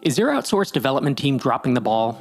Is your outsourced development team dropping the ball?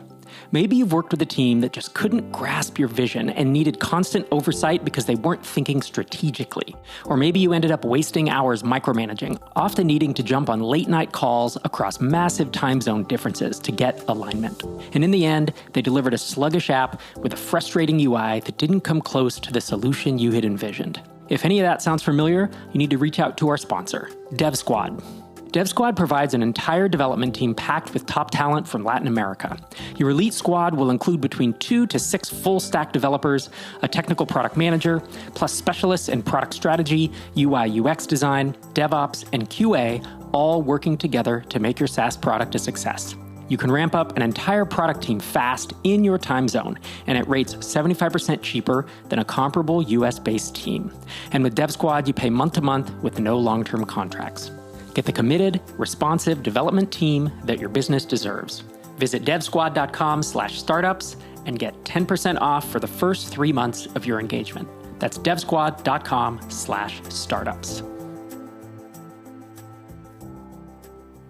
Maybe you've worked with a team that just couldn't grasp your vision and needed constant oversight because they weren't thinking strategically. Or maybe you ended up wasting hours micromanaging, often needing to jump on late-night calls across massive time zone differences to get alignment. And in the end, they delivered a sluggish app with a frustrating UI that didn't come close to the solution you had envisioned. If any of that sounds familiar, you need to reach out to our sponsor, DevSquad. DevSquad provides an entire development team packed with top talent from Latin America. Your elite squad will include between 2 to 6 full-stack developers, a technical product manager, plus specialists in product strategy, UI UX design, DevOps, and QA, all working together to make your SaaS product a success. You can ramp up an entire product team fast in your time zone, and at rates 75% cheaper than a comparable US-based team. And with DevSquad, you pay month to month with no long-term contracts. Get the committed, responsive development team that your business deserves. Visit devsquad.com/startups and get 10% off for the first 3 months of your engagement. That's devsquad.com/startups.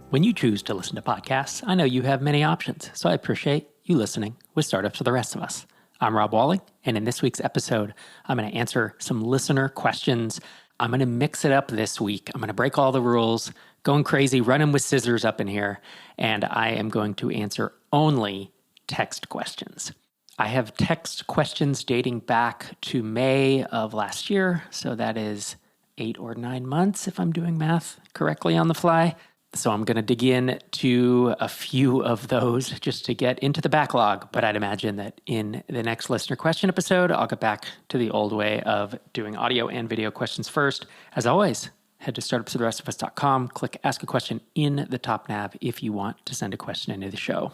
When you choose to listen to podcasts, I know you have many options, so I appreciate you listening with Startups for the Rest of Us. I'm Rob Walling, and in this week's episode, I'm going to answer some listener questions. I'm going to mix it up this week. I'm going to break all the rules, going crazy, running with scissors up in here, and I am going to answer only text questions. I have text questions dating back to May of last year, so that is 8 or 9 months if I'm doing math correctly on the fly. So I'm going to dig in to a few of those just to get into the backlog. But I'd imagine that in the next listener question episode, I'll get back to the old way of doing audio and video questions first. As always, head to startupsfortherestofus.com, click Ask a Question in the top nav if you want to send a question into the show.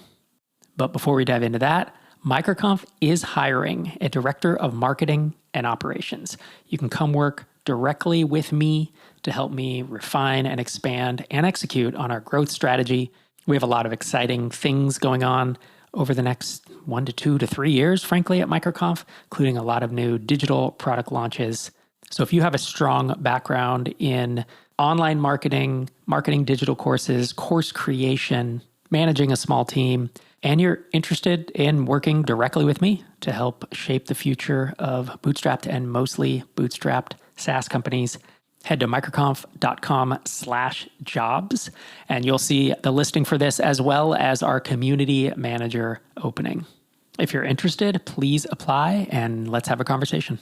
But before we dive into that, MicroConf is hiring a director of marketing and operations. You can come work directly with me to help me refine and expand and execute on our growth strategy. We have a lot of exciting things going on over the next 1 to 2 to 3 years, frankly, at MicroConf, including a lot of new digital product launches. So if you have a strong background in online marketing, marketing digital courses, course creation, managing a small team, and you're interested in working directly with me to help shape the future of bootstrapped and mostly bootstrapped SaaS companies, head to microconf.com/jobs, and you'll see the listing for this as well as our community manager opening. If you're interested, please apply and let's have a conversation.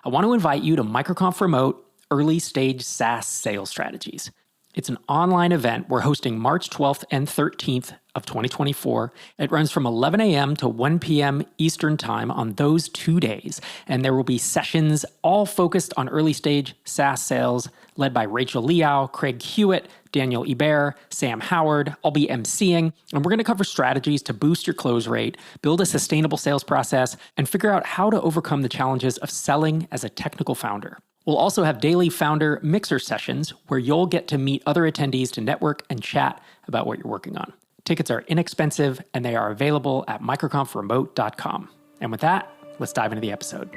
I want to invite you to MicroConf Remote Early Stage SaaS Sales Strategies. It's an online event we're hosting March 12th and 13th of 2024. It runs from 11 a.m. to 1 p.m. Eastern Time on those 2 days. And there will be sessions all focused on early stage SaaS sales led by Rachel Liao, Craig Hewitt, Daniel Hebert, Sam Howard. I'll be emceeing, and we're going to cover strategies to boost your close rate, build a sustainable sales process, and figure out how to overcome the challenges of selling as a technical founder. We'll also have daily founder mixer sessions where you'll get to meet other attendees to network and chat about what you're working on. Tickets are inexpensive and they are available at microconfremote.com. And with that, let's dive into the episode.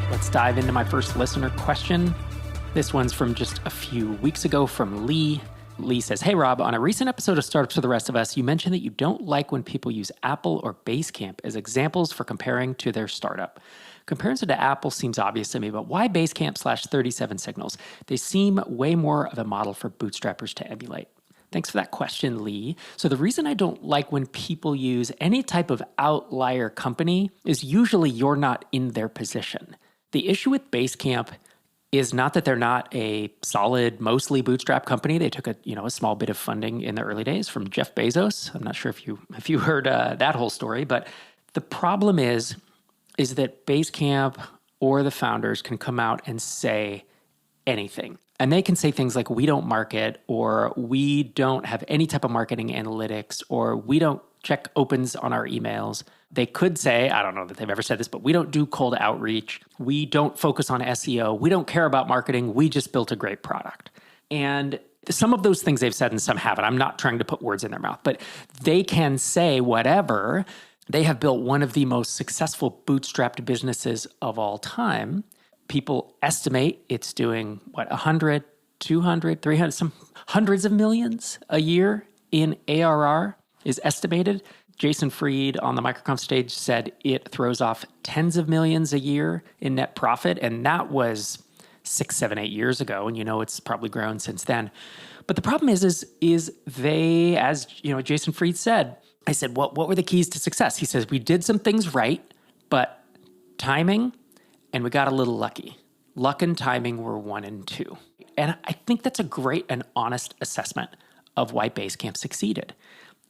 Let's dive into my first listener question. This one's from just a few weeks ago from Lee. Lee says, "Hey Rob, on a recent episode of Startups for the Rest of Us, you mentioned that you don't like when people use Apple or Basecamp as examples for comparing to their startup. Comparison to Apple seems obvious to me, but why Basecamp/37 Signals? They seem way more of a model for bootstrappers to emulate." Thanks for that question, Lee. So the reason I don't like when people use any type of outlier company is usually you're not in their position. The issue with Basecamp is not that they're not a solid, mostly bootstrap company. They took a small bit of funding in the early days from Jeff Bezos. I'm not sure if you heard that whole story, but the problem is that Basecamp or the founders can come out and say anything. And they can say things like, we don't market, or we don't have any type of marketing analytics, or we don't check opens on our emails. They could say, I don't know that they've ever said this, but we don't do cold outreach. We don't focus on SEO. We don't care about marketing. We just built a great product. And Some of those things they've said and some haven't. I'm not trying to put words in their mouth, but they can say whatever. They have built one of the most successful bootstrapped businesses of all time. People estimate it's doing, 100, 200, 300, some hundreds of millions a year in ARR is estimated. Jason Fried on the MicroConf stage said it throws off tens of millions a year in net profit, and that was 6, 7, 8 years ago, and it's probably grown since then. But the problem is they, as Jason Fried said, I said, what were the keys to success? He says, we did some things right, but timing, and we got a little lucky. Luck and timing were 1 and 2. And I think that's a great and honest assessment of why Basecamp succeeded.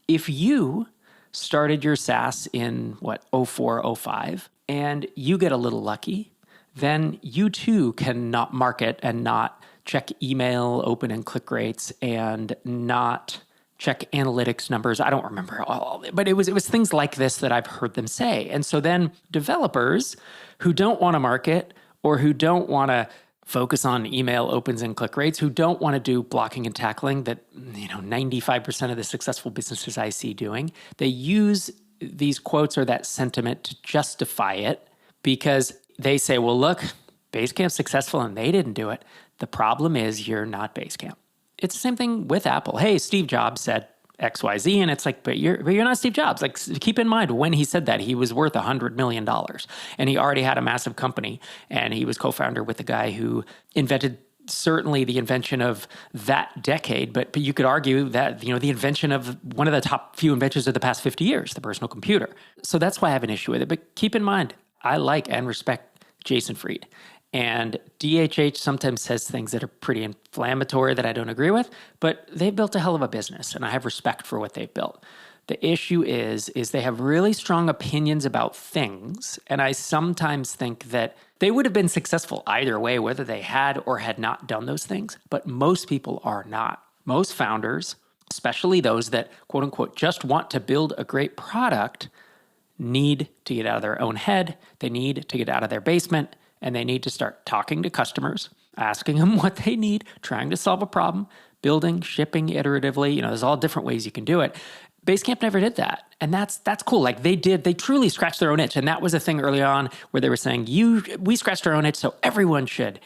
If you started your SaaS in, 04, 05, and you get a little lucky, then you too can not market and not check email open and click rates and not check analytics numbers. I don't remember all, but it was things like this that I've heard them say. And so then developers who don't want to market or who don't want to focus on email opens and click rates, who don't want to do blocking and tackling that 95% of the successful businesses I see doing, they use these quotes or that sentiment to justify it because they say, well, look, Basecamp's successful and they didn't do it. The problem is you're not Basecamp. It's the same thing with Apple. Hey, Steve Jobs said XYZ, and it's like, but you're not Steve Jobs. Like, keep in mind, when he said that, he was worth $100 million, and he already had a massive company, and he was co-founder with the guy who invented certainly the invention of that decade, but you could argue that, the invention of one of the top few inventions of the past 50 years, the personal computer. So that's why I have an issue with it. But keep in mind, I like and respect Jason Fried. And DHH sometimes says things that are pretty inflammatory that I don't agree with, but they've built a hell of a business, and I have respect for what they've built. The issue is they have really strong opinions about things, and I sometimes think that they would have been successful either way, whether they had or had not done those things, but most people are not. Most founders, especially those that, quote unquote, just want to build a great product, need to get out of their own head, they need to get out of their basement, and they need to start talking to customers, asking them what they need, trying to solve a problem, building, shipping iteratively. There's all different ways you can do it. Basecamp never did that. And that's cool. Like they truly scratched their own itch. And that was a thing early on where they were saying, we scratched our own itch, so everyone should.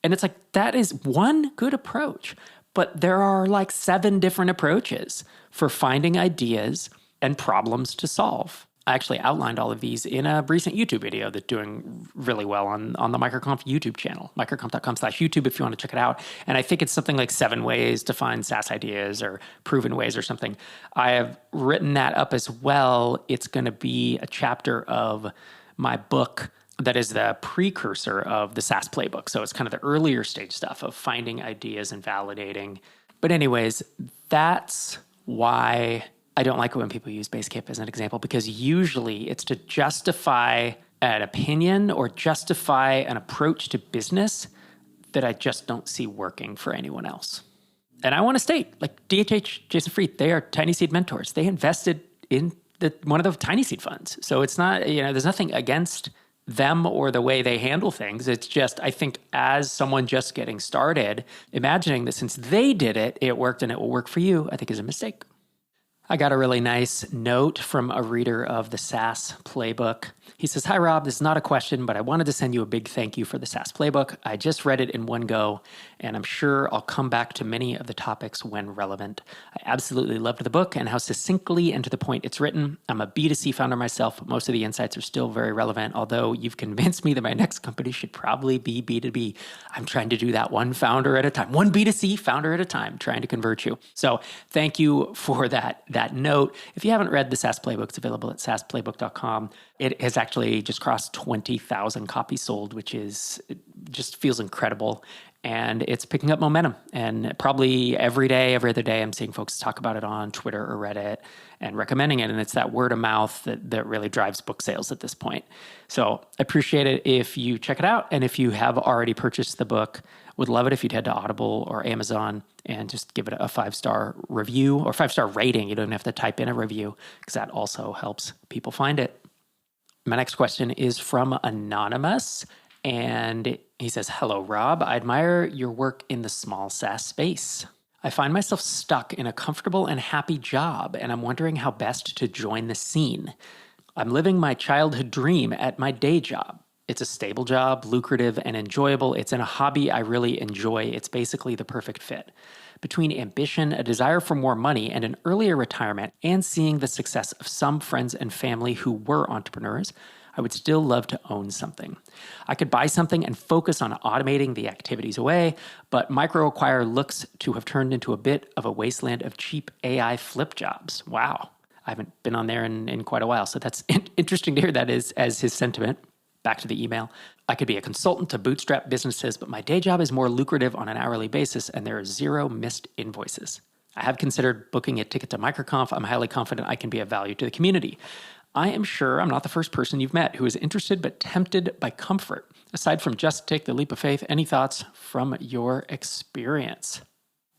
And it's like, that is one good approach. But there are like 7 different approaches for finding ideas and problems to solve. I actually outlined all of these in a recent YouTube video that's doing really well on the MicroConf YouTube channel, microconf.com/YouTube if you want to check it out. And I think it's something like 7 ways to find SaaS ideas or proven ways or something. I have written that up as well. It's going to be a chapter of my book that is the precursor of the SaaS playbook. So it's kind of the earlier stage stuff of finding ideas and validating. But anyways, that's why I don't like it when people use Basecamp as an example, because usually it's to justify an opinion or justify an approach to business that I just don't see working for anyone else. And I want to state, like DHH, Jason Fried, they are Tiny Seed mentors. They invested in one of the Tiny Seed funds. So it's not, there's nothing against them or the way they handle things. It's just, I think as someone just getting started, imagining that since they did it, it worked and it will work for you, I think is a mistake. I got a really nice note from a reader of the SaaS Playbook. He says, "Hi, Rob. This is not a question, but I wanted to send you a big thank you for the SaaS Playbook. I just read it in one go, and I'm sure I'll come back to many of the topics when relevant. I absolutely loved the book and how succinctly and to the point it's written. I'm a B2C founder myself, but most of the insights are still very relevant, although you've convinced me that my next company should probably be B2B. I'm trying to do that one founder at a time, one B2C founder at a time, trying to convert you. So thank you for that note. If you haven't read the SaaS Playbook, it's available at saasplaybook.com. It has actually just crossed 20,000 copies sold, which just feels incredible. And it's picking up momentum. And probably every other day, I'm seeing folks talk about it on Twitter or Reddit and recommending it. And it's that word of mouth that really drives book sales at this point. So I appreciate it if you check it out. And if you have already purchased the book, would love it if you'd head to Audible or Amazon and just give it a 5-star review or 5-star rating. You don't have to type in a review because that also helps people find it. My next question is from Anonymous. And he says, "Hello, Rob. I admire your work in the small SaaS space. I find myself stuck in a comfortable and happy job, and I'm wondering how best to join the scene. I'm living my childhood dream at my day job. It's a stable job, lucrative and enjoyable. It's in a hobby I really enjoy. It's basically the perfect fit. Between ambition, a desire for more money, and an earlier retirement, and seeing the success of some friends and family who were entrepreneurs, I would still love to own something. I could buy something and focus on automating the activities away, but microacquire looks to have turned into a bit of a wasteland of cheap AI flip jobs. Wow. I haven't been on there in quite a while, so that's interesting to hear that as his sentiment. Back to the email. I could be a consultant to bootstrap businesses, but my day job is more lucrative on an hourly basis, and there are 0 missed invoices. I have considered booking a ticket to MicroConf. I'm highly confident I can be of value to the community. I am sure I'm not the first person you've met who is interested but tempted by comfort. Aside from just take the leap of faith, any thoughts from your experience?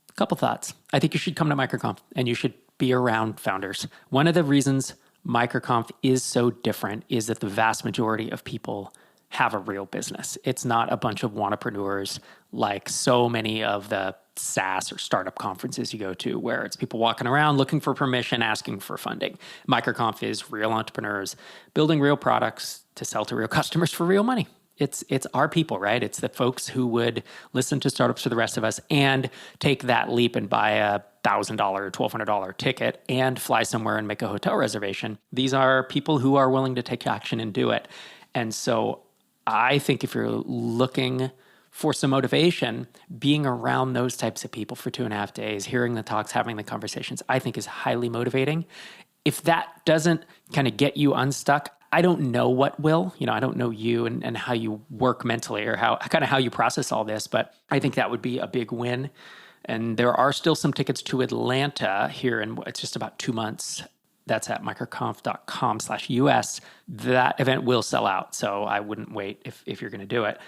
A couple thoughts. I think you should come to MicroConf and you should be around founders. One of the reasons MicroConf is so different is that the vast majority of people have a real business. It's not a bunch of wannapreneurs like so many of the SaaS or startup conferences you go to, where it's people walking around looking for permission, asking for funding. MicroConf is real entrepreneurs building real products to sell to real customers for real money. It's our people, right? It's the folks who would listen to Startups for the Rest of Us and take that leap and buy a $1,000 or $1,200 ticket and fly somewhere and make a hotel reservation. These are people who are willing to take action and do it. And so I think if you're looking for some motivation, being around those types of people for 2.5 days, hearing the talks, having the conversations, I think is highly motivating. If that doesn't kind of get you unstuck, I don't know what will. I don't know you and how you work mentally or how you process all this, but I think that would be a big win. And there are still some tickets to Atlanta here in it's just about 2 months. That's at microconf.com/US. That event will sell out, so I wouldn't wait if you're going to do it.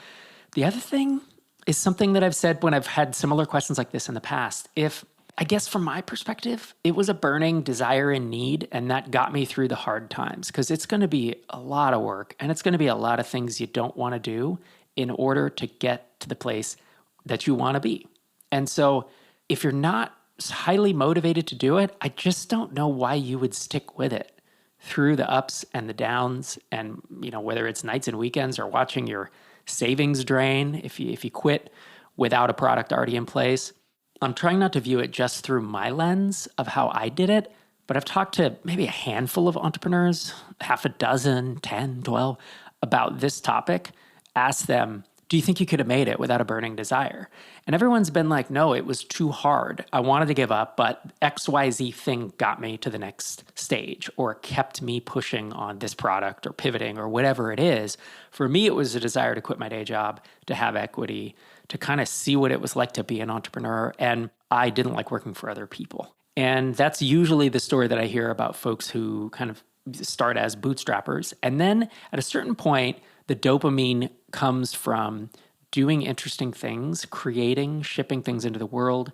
The other thing is something that I've said when I've had similar questions like this in the past. I guess from my perspective, it was a burning desire and need, and that got me through the hard times, because it's going to be a lot of work and it's going to be a lot of things you don't want to do in order to get to the place that you want to be. And so if you're not highly motivated to do it, I just don't know why you would stick with it through the ups and the downs, and whether it's nights and weekends or watching your savings drain if you quit without a product already in place. I'm trying not to view it just through my lens of how I did it, but I've talked to maybe a handful of entrepreneurs, 6, 10, 12, about this topic. Ask them, do you think you could have made it without a burning desire? And everyone's been like, no, it was too hard. I wanted to give up, but XYZ thing got me to the next stage or kept me pushing on this product or pivoting or whatever it is. For me, it was a desire to quit my day job, to have equity, to kind of see what it was like to be an entrepreneur. And I didn't like working for other people. And that's usually the story that I hear about folks who kind of start as bootstrappers. And then at a certain point, the dopamine comes from doing interesting things, creating, shipping things into the world,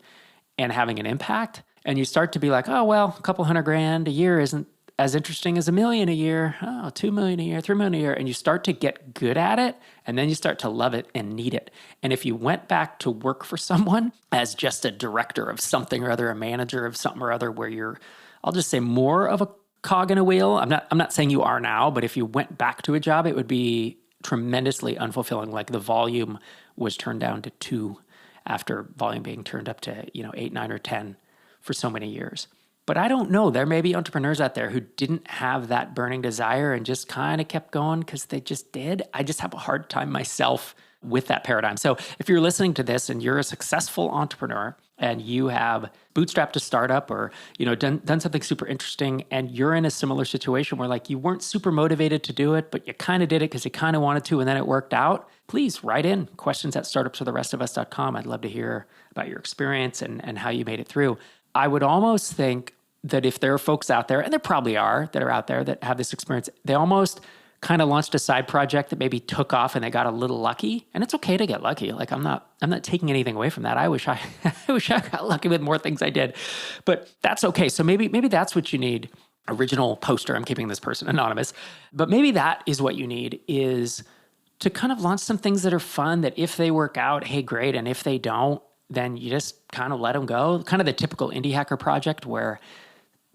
and having an impact. And you start to be like, oh, well, a couple $100,000 a year isn't as interesting as $1 million a year. Oh, $2 million a year, $3 million a year. And you start to get good at it, and then you start to love it and need it. And if you went back to work for someone as just a director of something or other, a manager of something or other, where you're, I'll just say, more of a cog in a wheel. I'm not saying you are now, but if you went back to a job, it would be tremendously unfulfilling. Like the volume was turned down to 2 after volume being turned up to 8, 9, or 10 for so many years. But I don't know. There may be entrepreneurs out there who didn't have that burning desire and just kind of kept going because they just did. I just have a hard time myself with that paradigm. So if you're listening to this and you're a successful entrepreneur and you have bootstrapped a startup or done something super interesting, and you're in a similar situation where like you weren't super motivated to do it, but you kind of did it because you kind of wanted to, and then it worked out, please write in questions@startupsfortherestofus.com. I'd love to hear about your experience and how you made it through. I would almost think that if there are folks out there, and there probably are that are out there that have this experience, they almost kind of launched a side project that maybe took off and they got a little lucky. And it's okay to get lucky. Like I'm not taking anything away from that. I wish I got lucky with more things I did, but that's okay. So maybe that's what you need. Original poster, I'm keeping this person anonymous, but maybe that is what you need, is to kind of launch some things that are fun, that if they work out, hey, great. And if they don't, then you just kind of let them go. Kind of the typical indie hacker project where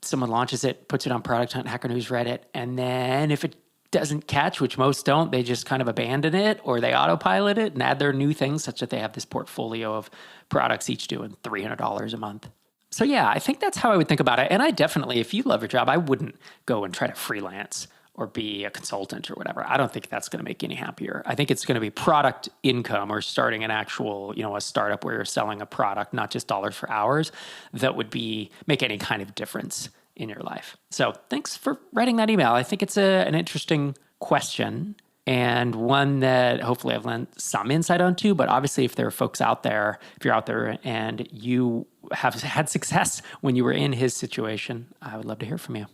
someone launches it, puts it on Product Hunt, Hacker News, Reddit, and then if it doesn't catch, which most don't, they just kind of abandon it or they autopilot it and add their new things such that they have this portfolio of products each doing $300 a month. So yeah, I think that's how I would think about it. And I definitely, if you love your job, I wouldn't go and try to freelance or be a consultant or whatever. I don't think that's going to make you any happier. I think it's going to be product income or starting an actual, a startup where you're selling a product, not just dollars for hours, that would make any kind of difference in your life. So thanks for writing that email. I think it's an interesting question and one that hopefully I've lent some insight onto. But obviously, if there are folks out there, if you're out there and you have had success when you were in his situation, I would love to hear from you.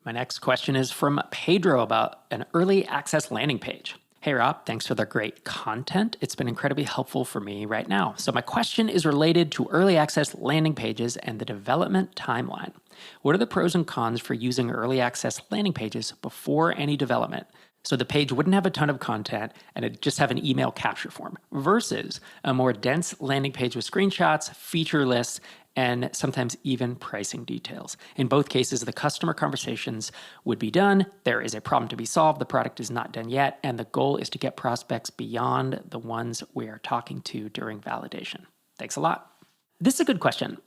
My next question is from Pedro about an early access landing page. Hey, Rob, thanks for the great content. It's been incredibly helpful for me right now. So my question is related to early access landing pages and the development timeline. What are the pros and cons for using early access landing pages before any development? So the page wouldn't have a ton of content and it'd just have an email capture form versus a more dense landing page with screenshots, feature lists, and sometimes even pricing details. In both cases, the customer conversations would be done. There is a problem to be solved. The product is not done yet. And the goal is to get prospects beyond the ones we are talking to during validation. Thanks a lot. This is a good question.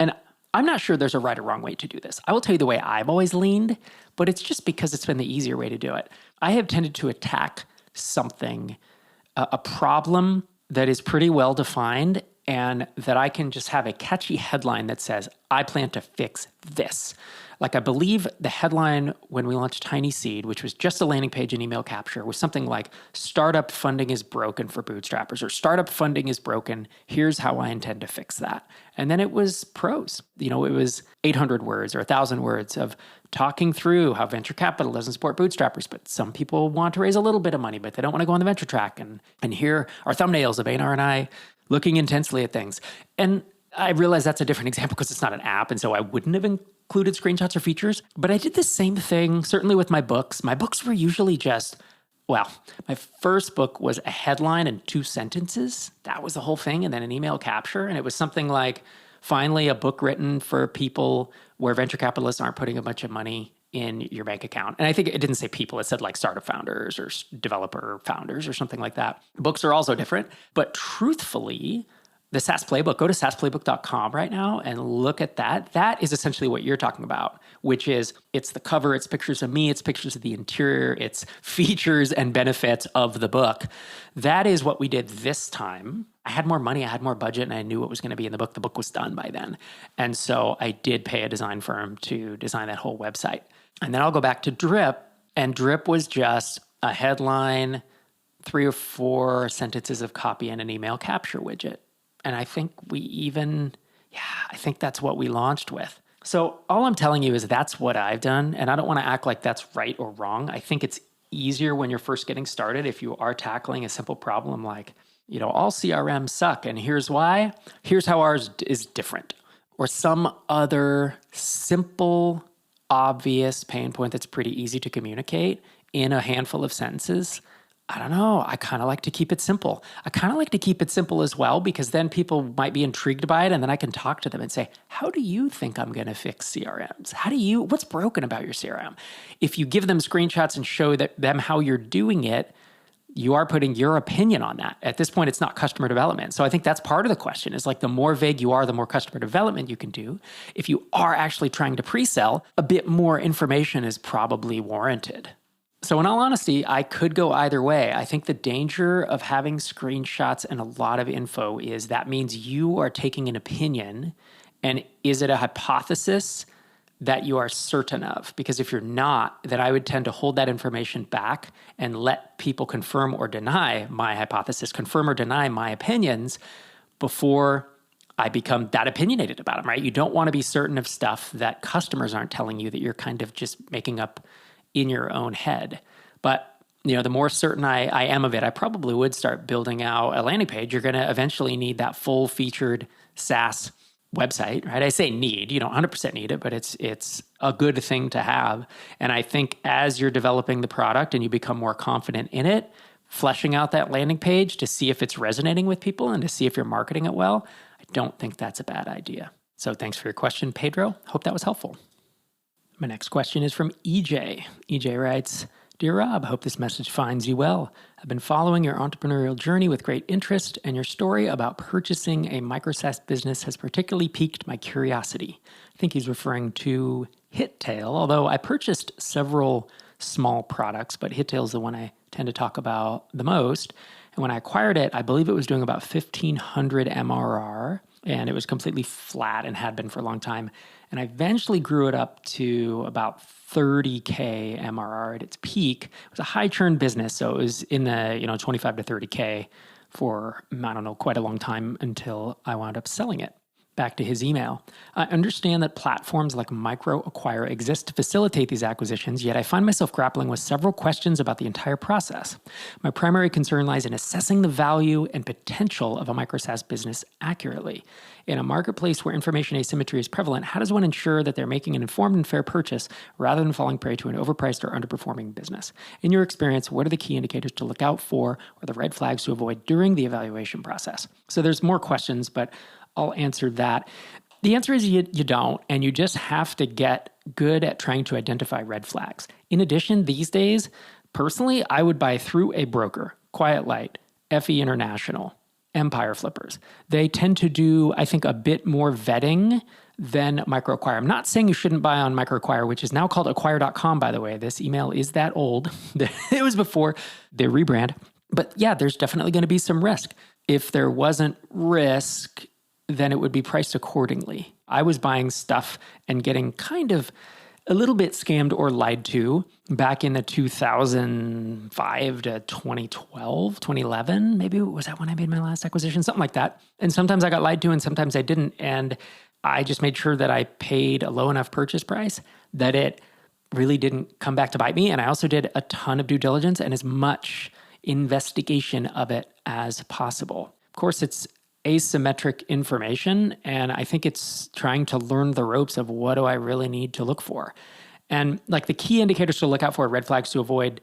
And I'm not sure there's a right or wrong way to do this. I will tell you the way I've always leaned, but it's just because it's been the easier way to do it. I have tended to attack something, a problem that is pretty well defined and that I can just have a catchy headline that says, I plan to fix this. Like I believe the headline when we launched Tiny Seed, which was just a landing page and email capture, was something like, startup funding is broken for bootstrappers, or startup funding is broken. Here's how I intend to fix that. And then it was prose. It was 800 words or 1,000 words of talking through how venture capital doesn't support bootstrappers, but some people want to raise a little bit of money, but they don't want to go on the venture track. And here are thumbnails of Einar and I looking intensely at things. And I realize that's a different example because it's not an app, and so I wouldn't have included screenshots or features. But I did the same thing, certainly with my books. My books were usually just, my first book was a headline and 2 sentences. That was the whole thing, and then an email capture. And it was something like, finally, a book written for people where venture capitalists aren't putting a bunch of money in your bank account. And I think it didn't say people, it said like startup founders or developer founders or something like that. Books are also different. But truthfully, the SaaS Playbook, go to saasplaybook.com right now and look at that. That is essentially what you're talking about, which is it's the cover, it's pictures of me, it's pictures of the interior, it's features and benefits of the book. That is what we did this time. I had more money, I had more budget, and I knew what was going to be in the book. The book was done by then. And so I did pay a design firm to design that whole website. And then I'll go back to Drip, and Drip was just a headline, 3 or 4 sentences of copy and an email capture widget. And I think I think that's what we launched with. So all I'm telling you is that's what I've done. And I don't want to act like that's right or wrong. I think it's easier when you're first getting started if you are tackling a simple problem like, all CRMs suck. And here's why. Here's how ours is different. Or some other simple, obvious pain point that's pretty easy to communicate in a handful of sentences. I don't know. I kind of like to keep it simple. I kind of like to keep it simple as well, because then people might be intrigued by it. And then I can talk to them and say, how do you think I'm going to fix CRMs? What's broken about your CRM? If you give them screenshots and show them how you're doing it, you are putting your opinion on that. At this point, it's not customer development. So I think that's part of the question is like the more vague you are, the more customer development you can do. If you are actually trying to pre-sell, a bit more information is probably warranted. So in all honesty, I could go either way. I think the danger of having screenshots and a lot of info is that means you are taking an opinion, and is it a hypothesis that you are certain of? Because if you're not, then I would tend to hold that information back and let people confirm or deny my hypothesis, confirm or deny my opinions before I become that opinionated about them, right? You don't want to be certain of stuff that customers aren't telling you that you're kind of just making up in your own head. But the more certain I am of it, I probably would start building out a landing page. You're going to eventually need that full featured SaaS website, right? I say need, you don't 100% need it, but it's a good thing to have. And I think as you're developing the product and you become more confident in it, fleshing out that landing page to see if it's resonating with people and to see if you're marketing it well, I don't think that's a bad idea. So thanks for your question, Pedro. Hope that was helpful. My next question is from EJ. EJ writes, Dear Rob, hope this message finds you well. I've been following your entrepreneurial journey with great interest, and your story about purchasing a micro SaaS business has particularly piqued my curiosity. I think he's referring to HitTail, although I purchased several small products, but HitTail is the one I tend to talk about the most. And when I acquired it, I believe it was doing about 1,500 MRR, and it was completely flat and had been for a long time. And I eventually grew it up to about 30K MRR at its peak. It was a high churn business, so it was in the 25 to 30K for, I don't know, quite a long time until I wound up selling it. Back to his email. I understand that platforms like MicroAcquire exist to facilitate these acquisitions, yet I find myself grappling with several questions about the entire process. My primary concern lies in assessing the value and potential of a micro SaaS business accurately. In a marketplace where information asymmetry is prevalent, how does one ensure that they're making an informed and fair purchase rather than falling prey to an overpriced or underperforming business? In your experience, what are the key indicators to look out for or the red flags to avoid during the evaluation process? So there's more questions, but I'll answer that. The answer is you don't, and you just have to get good at trying to identify red flags. In addition, these days, personally, I would buy through a broker, Quiet Light, FE International, Empire Flippers. They tend to do, I think, a bit more vetting than MicroAcquire. I'm not saying you shouldn't buy on MicroAcquire, which is now called acquire.com, by the way. This email is that old. It was before the rebrand. But yeah, there's definitely going to be some risk. If there wasn't risk, then it would be priced accordingly. I was buying stuff and getting kind of a little bit scammed or lied to back in the 2005 to 2012, 2011. Maybe was that when I made my last acquisition? Something like that. And sometimes I got lied to and sometimes I didn't. And I just made sure that I paid a low enough purchase price that it really didn't come back to bite me. And I also did a ton of due diligence and as much investigation of it as possible. Of course, it's asymmetric information, and I think it's trying to learn the ropes of what do I really need to look for. And like the key indicators to look out for, red flags to avoid,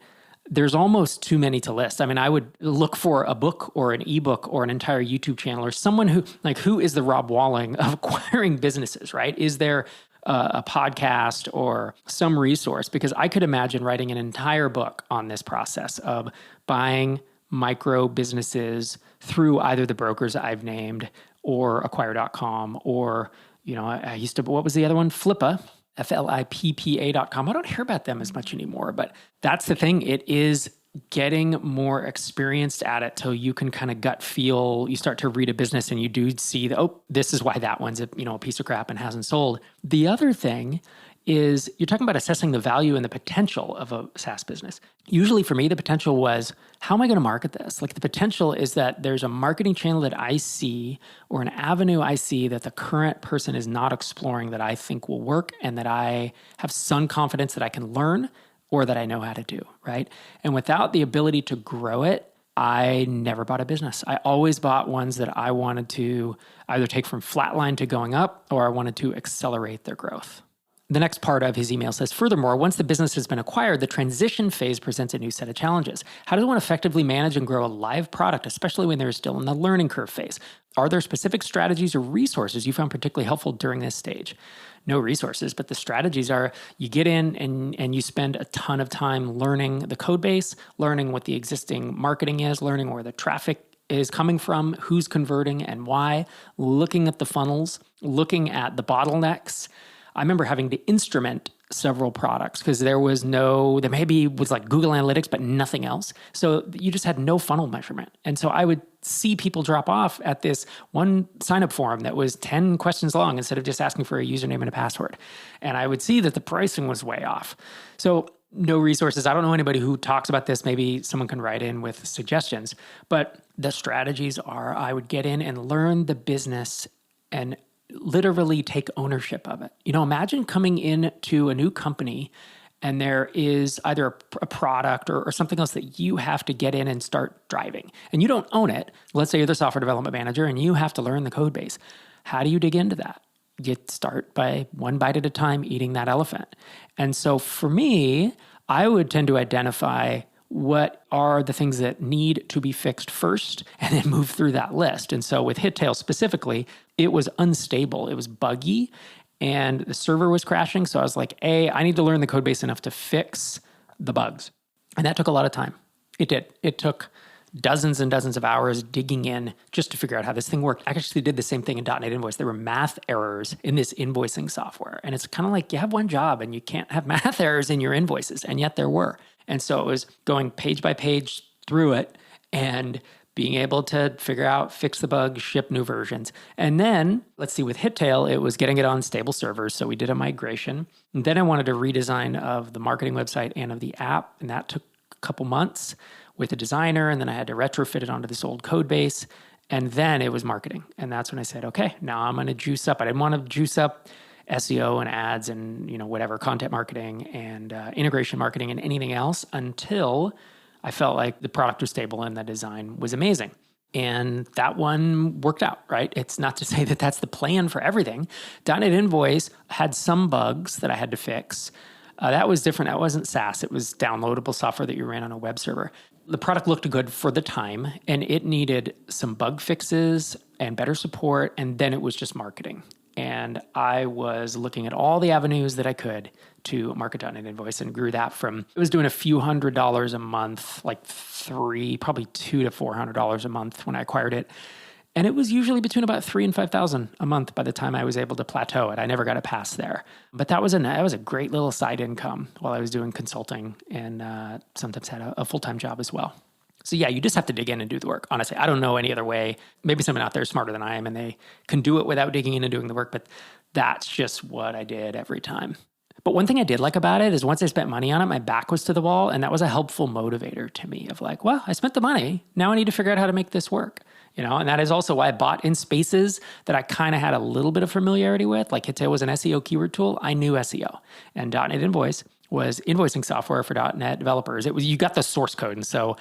there's almost too many to list. I mean, I would look for a book or an ebook or an entire YouTube channel or someone who is the Rob Walling of acquiring businesses, right? Is there a podcast or some resource? Because I could imagine writing an entire book on this process of buying micro businesses through either the brokers I've named or acquire.com or, I used to, what was the other one? Flippa, FLIPPA.com. I don't hear about them as much anymore, but that's the thing. It is getting more experienced at it till you can kind of gut feel, you start to read a business and you do see that, this is why that one's a piece of crap and hasn't sold. The other thing is you're talking about assessing the value and the potential of a SaaS business. Usually for me, the potential was, how am I going to market this? Like the potential is that there's a marketing channel that I see or an avenue I see that the current person is not exploring that I think will work and that I have some confidence that I can learn or that I know how to do, right? And without the ability to grow it, I never bought a business. I always bought ones that I wanted to either take from flatline to going up or I wanted to accelerate their growth. The next part of his email says, furthermore, once the business has been acquired, the transition phase presents a new set of challenges. How does one effectively manage and grow a live product, especially when they're still in the learning curve phase? Are there specific strategies or resources you found particularly helpful during this stage? No resources, but the strategies are you get in and you spend a ton of time learning the code base, learning what the existing marketing is, learning where the traffic is coming from, who's converting and why, looking at the funnels, looking at the bottlenecks. I remember having to instrument several products because there maybe was like Google Analytics, but nothing else. So you just had no funnel measurement. And so I would see people drop off at this one sign-up form that was 10 questions long instead of just asking for a username and a password. And I would see that the pricing was way off. So no resources. I don't know anybody who talks about this. Maybe someone can write in with suggestions. But the strategies are I would get in and learn the business and literally take ownership of it. Imagine coming into a new company and there is either a product or something else that you have to get in and start driving. And you don't own it. Let's say you're the software development manager and you have to learn the code base. How do you dig into that? You start by one bite at a time eating that elephant. And so for me, I would tend to identify what are the things that need to be fixed first, and then move through that list. And so with Hittail specifically, it was unstable. It was buggy, and the server was crashing. So I was like, I need to learn the code base enough to fix the bugs. And that took a lot of time. It did. It took dozens and dozens of hours digging in just to figure out how this thing worked. I actually did the same thing in .NET Invoice. There were math errors in this invoicing software. And it's kind of like you have one job and you can't have math errors in your invoices. And yet there were. And so it was going page by page through it and being able to figure out, fix the bugs, ship new versions. And then, let's see, with Hittail, it was getting it on stable servers. So we did a migration. And then I wanted a redesign of the marketing website and of the app. And that took a couple months with a designer, and then I had to retrofit it onto this old code base, and then it was marketing. And that's when I said, okay, now I'm going to juice up. I didn't want to juice up SEO and ads and whatever, content marketing and integration marketing and anything else until I felt like the product was stable and the design was amazing. And that one worked out, right? It's not to say that that's the plan for everything. .NET Invoice had some bugs that I had to fix. That was different. That wasn't SaaS. It was downloadable software that you ran on a web server. The product looked good for the time, and it needed some bug fixes and better support, and then it was just marketing. And I was looking at all the avenues that I could to market .NET Invoice and grew that from, it was doing a few $100s a month, like probably $200 to $400 a month when I acquired it. And it was usually between about $3,000 and $5,000 a month by the time I was able to plateau it. I never got a pass there. But that was a great little side income while I was doing consulting and sometimes had a full-time job as well. So yeah, you just have to dig in and do the work. Honestly, I don't know any other way. Maybe someone out there is smarter than I am and they can do it without digging in and doing the work, but that's just what I did every time. But one thing I did like about it is once I spent money on it, my back was to the wall, and that was a helpful motivator to me of like, well, I spent the money. Now I need to figure out how to make this work. And that is also why I bought in spaces that I kind of had a little bit of familiarity with. Like Hittail was an SEO keyword tool. I knew SEO. And .NET Invoice was invoicing software for .NET developers. You got the source code. And so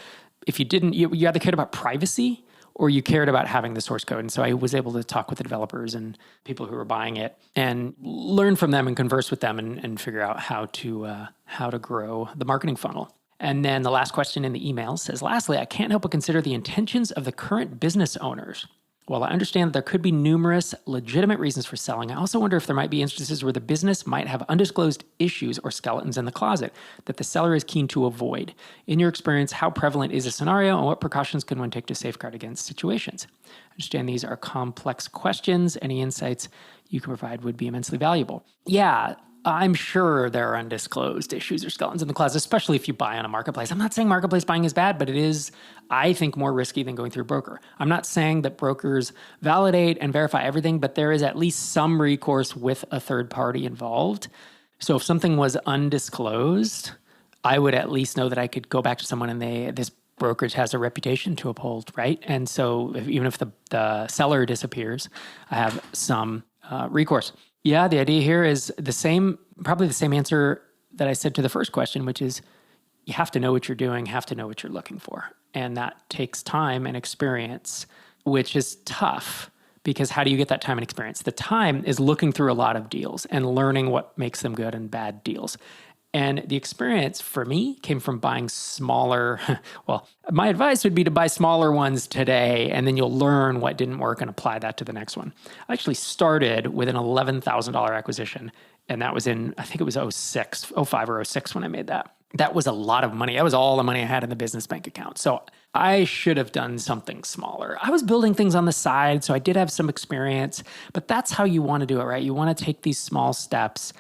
if you didn't, you either cared about privacy or you cared about having the source code. And so I was able to talk with the developers and people who were buying it and learn from them and converse with them and figure out how to grow the marketing funnel. And then the last question in the email says, lastly, I can't help but consider the intentions of the current business owners. While I understand that there could be numerous legitimate reasons for selling, I also wonder if there might be instances where the business might have undisclosed issues or skeletons in the closet that the seller is keen to avoid. In your experience, how prevalent is a scenario and what precautions can one take to safeguard against situations? I understand these are complex questions. Any insights you can provide would be immensely valuable. Yeah, I'm sure there are undisclosed issues or skeletons in the closet, especially if you buy on a marketplace. I'm not saying marketplace buying is bad, but it is, I think, more risky than going through a broker. I'm not saying that brokers validate and verify everything, but there is at least some recourse with a third party involved. So if something was undisclosed, I would at least know that I could go back to someone and this brokerage has a reputation to uphold, right? And so even if the seller disappears, I have some recourse. Yeah, the idea here is probably the same answer that I said to the first question, which is you have to know what you're doing, have to know what you're looking for. And that takes time and experience, which is tough because how do you get that time and experience? The time is looking through a lot of deals and learning what makes them good and bad deals. And the experience for me came from buying smaller, well, my advice would be to buy smaller ones today, and then you'll learn what didn't work and apply that to the next one. I actually started with an $11,000 acquisition, and that was in, I think it was 05 or 06 when I made that. That was a lot of money. That was all the money I had in the business bank account. So I should have done something smaller. I was building things on the side, so I did have some experience, but that's how you want to do it, right? You want to take these small steps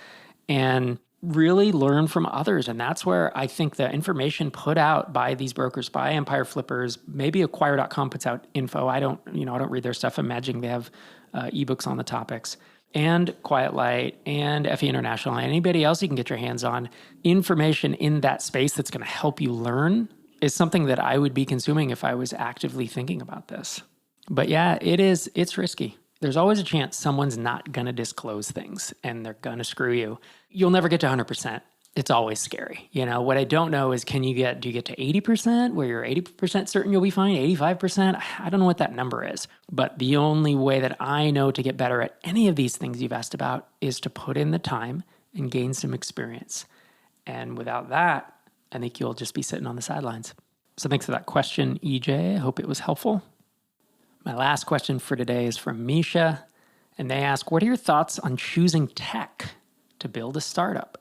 and really learn from others. And that's where I think the information put out by these brokers, by Empire Flippers, maybe Acquire.com puts out info. I don't read their stuff. I'm imagining they have ebooks on the topics. And Quiet Light and FE International and anybody else you can get your hands on. Information in that space that's going to help you learn is something that I would be consuming if I was actively thinking about this. But yeah, it's risky. There's always a chance someone's not going to disclose things and they're going to screw you. You'll never get to 100%. It's always scary. What I don't know is do you get to 80% where you're 80% certain you'll be fine, 85%? I don't know what that number is. But the only way that I know to get better at any of these things you've asked about is to put in the time and gain some experience. And without that, I think you'll just be sitting on the sidelines. So thanks for that question, EJ. I hope it was helpful. My last question for today is from Misha, and they ask, what are your thoughts on choosing tech to build a startup?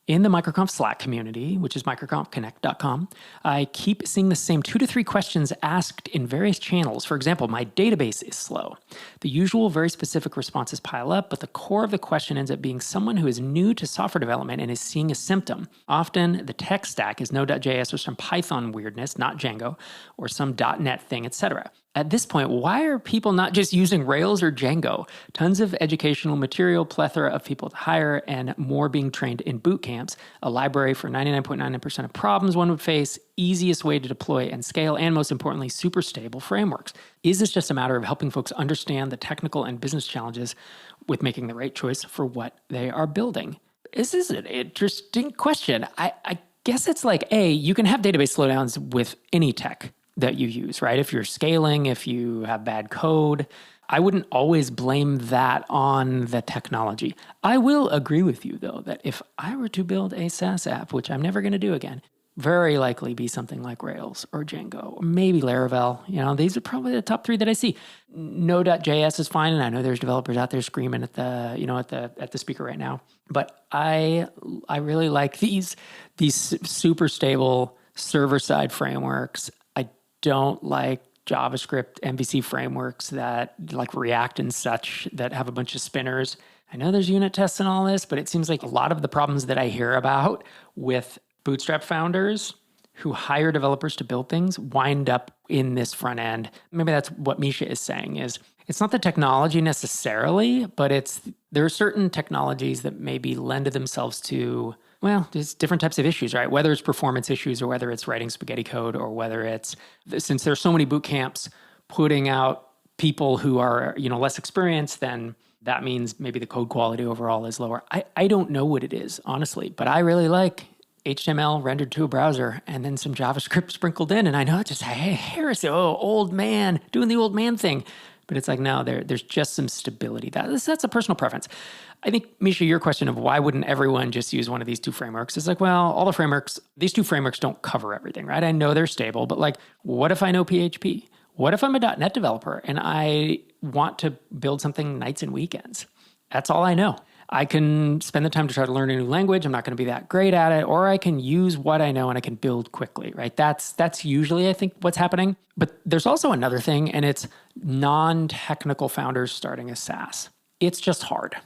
In the MicroConf Slack community, which is microconfconnect.com, I keep seeing the same 2 to 3 questions asked in various channels. For example, my database is slow. The usual very specific responses pile up, but the core of the question ends up being someone who is new to software development and is seeing a symptom. Often, the tech stack is Node.js or some Python weirdness, not Django, or some .NET thing, etc. At this point, why are people not just using Rails or Django? Tons of educational material, plethora of people to hire, and more being trained in boot camps, a library for 99.99% of problems one would face, easiest way to deploy and scale, and most importantly, super stable frameworks. Is this just a matter of helping folks understand the technical and business challenges with making the right choice for what they are building? This is an interesting question. I guess it's like, you can have database slowdowns with any tech that you use, right? If you're scaling, if you have bad code, I wouldn't always blame that on the technology. I will agree with you, though, that if I were to build a SaaS app, which I'm never going to do again, very likely be something like Rails or Django, or maybe Laravel. These are probably the top 3 that I see. Node.js is fine, and I know there's developers out there screaming at the speaker right now. But I really like these super stable server-side frameworks. Don't like JavaScript MVC frameworks that like React and such that have a bunch of spinners. I know there's unit tests and all this, but it seems like a lot of the problems that I hear about with bootstrap founders who hire developers to build things wind up in this front end. Maybe that's what Misha is saying is it's not the technology necessarily, but there are certain technologies that maybe lend themselves to, there's different types of issues, right? Whether it's performance issues or whether it's writing spaghetti code or whether it's, since there's so many boot camps putting out people who are, less experienced, then that means maybe the code quality overall is lower. I don't know what it is, honestly, but I really like HTML rendered to a browser and then some JavaScript sprinkled in. And I know it's just, hey, Harris, old man, doing the old man thing. But it's like, no, there's just some stability. That's a personal preference. I think, Misha, your question of why wouldn't everyone just use one of these 2 frameworks is like, all the frameworks, these 2 frameworks don't cover everything, right? I know they're stable, but like, what if I know PHP? What if I'm a .NET developer and I want to build something nights and weekends? That's all I know. I can spend the time to try to learn a new language. I'm not going to be that great at it, or I can use what I know and I can build quickly, right? That's usually, I think, what's happening. But there's also another thing, and it's non-technical founders starting a SaaS. It's just hard.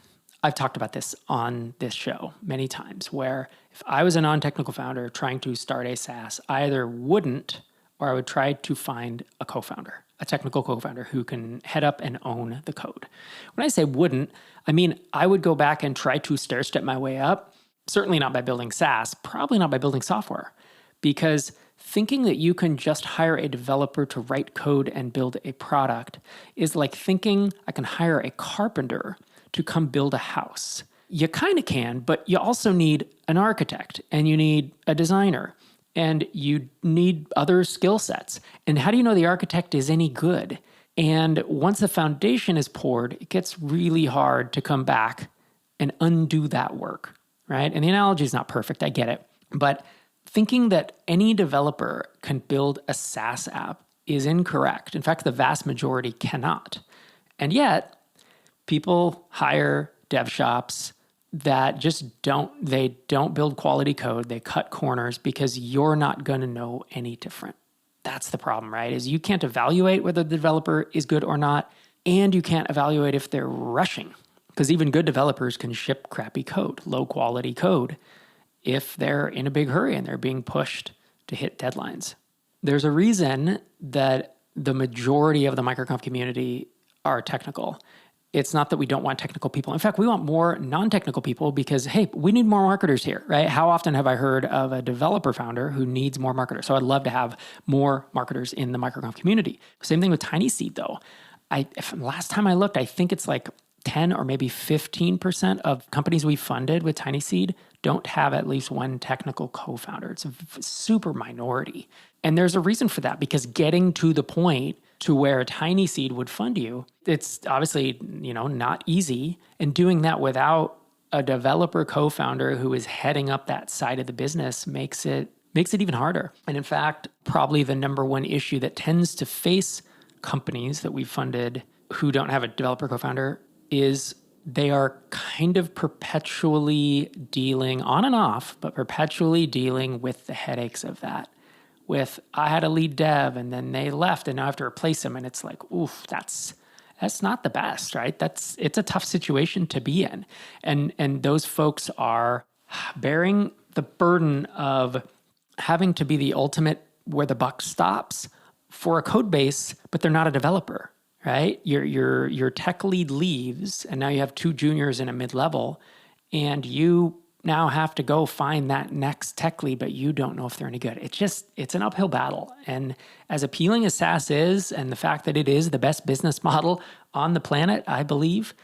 I've talked about this on this show many times, where if I was a non-technical founder trying to start a SaaS, I either wouldn't or I would try to find a co-founder, a technical co-founder who can head up and own the code. When I say wouldn't, I mean I would go back and try to stair-step my way up, certainly not by building SaaS, probably not by building software, because thinking that you can just hire a developer to write code and build a product is like thinking I can hire a carpenter to come build a house. You kind of can, but you also need an architect and you need a designer and you need other skill sets. And how do you know the architect is any good? And once the foundation is poured, it gets really hard to come back and undo that work, right? And the analogy is not perfect, I get it. But thinking that any developer can build a SaaS app is incorrect. In fact, the vast majority cannot. And yet, people hire dev shops that just don't build quality code. They cut corners because you're not going to know any different. That's the problem, right? Is you can't evaluate whether the developer is good or not, and you can't evaluate if they're rushing. Because even good developers can ship crappy code, low quality code, if they're in a big hurry and they're being pushed to hit deadlines. There's a reason that the majority of the MicroConf community are technical. It's not that we don't want technical people. In fact, we want more non-technical people because, hey, we need more marketers here, right? How often have I heard of a developer founder who needs more marketers? So I'd love to have more marketers in the MicroConf community. Same thing with TinySeed, though. Last time I looked, I think it's like 10 or maybe 15% of companies we funded with TinySeed don't have at least one technical co-founder. It's a super minority. And there's a reason for that, because getting to the point to where a TinySeed would fund you, it's obviously, not easy. And doing that without a developer co-founder who is heading up that side of the business makes it makes it even harder. And in fact, probably the number one issue that tends to face companies that we've funded who don't have a developer co-founder is they are kind of perpetually dealing on and off, but perpetually dealing with the headaches of that. With, I had a lead dev and then they left and now I have to replace them. And it's like, oof, that's not the best, right? It's a tough situation to be in. And those folks are bearing the burden of having to be the ultimate where the buck stops for a code base, but they're not a developer, right? Your tech lead leaves and now you have two juniors and a mid-level and you now have to go find that next tech lead, but you don't know if they're any good. It's an uphill battle. And as appealing as SaaS is, and the fact that it is the best business model on the planet, I believe,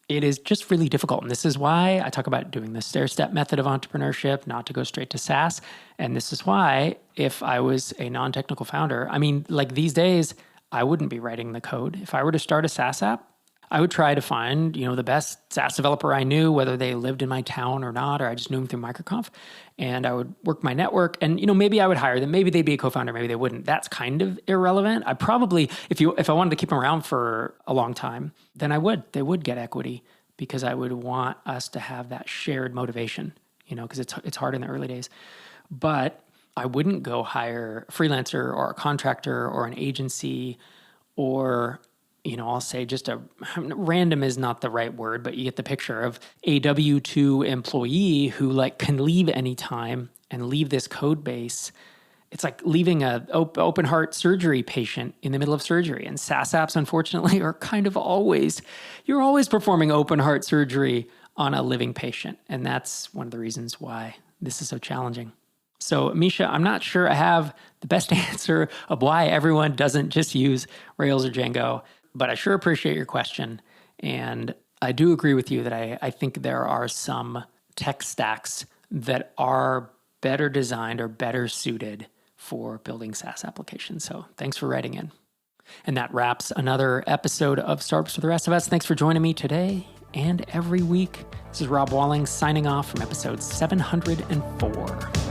it is just really difficult. And this is why I talk about doing the stair-step method of entrepreneurship, not to go straight to SaaS. And this is why if I was a non-technical founder, I mean, like these days, I wouldn't be writing the code. If I were to start a SaaS app, I would try to find, the best SaaS developer I knew, whether they lived in my town or not, or I just knew them through MicroConf. And I would work my network and, maybe I would hire them. Maybe they'd be a co-founder, maybe they wouldn't. That's kind of irrelevant. I probably, if I wanted to keep them around for a long time, then they would get equity because I would want us to have that shared motivation, because it's hard in the early days. But I wouldn't go hire a freelancer or a contractor or an agency or I'll say just random is not the right word, but you get the picture of a W-2 employee who can leave anytime and leave this code base. It's like leaving a open heart surgery patient in the middle of surgery. And SaaS apps, unfortunately, are kind of you're always performing open heart surgery on a living patient. And that's one of the reasons why this is so challenging. So, Misha, I'm not sure I have the best answer of why everyone doesn't just use Rails or Django. But I sure appreciate your question. And I do agree with you that I think there are some tech stacks that are better designed or better suited for building SaaS applications. So thanks for writing in. And that wraps another episode of Startups for the Rest of Us. Thanks for joining me today and every week. This is Rob Walling signing off from episode 704.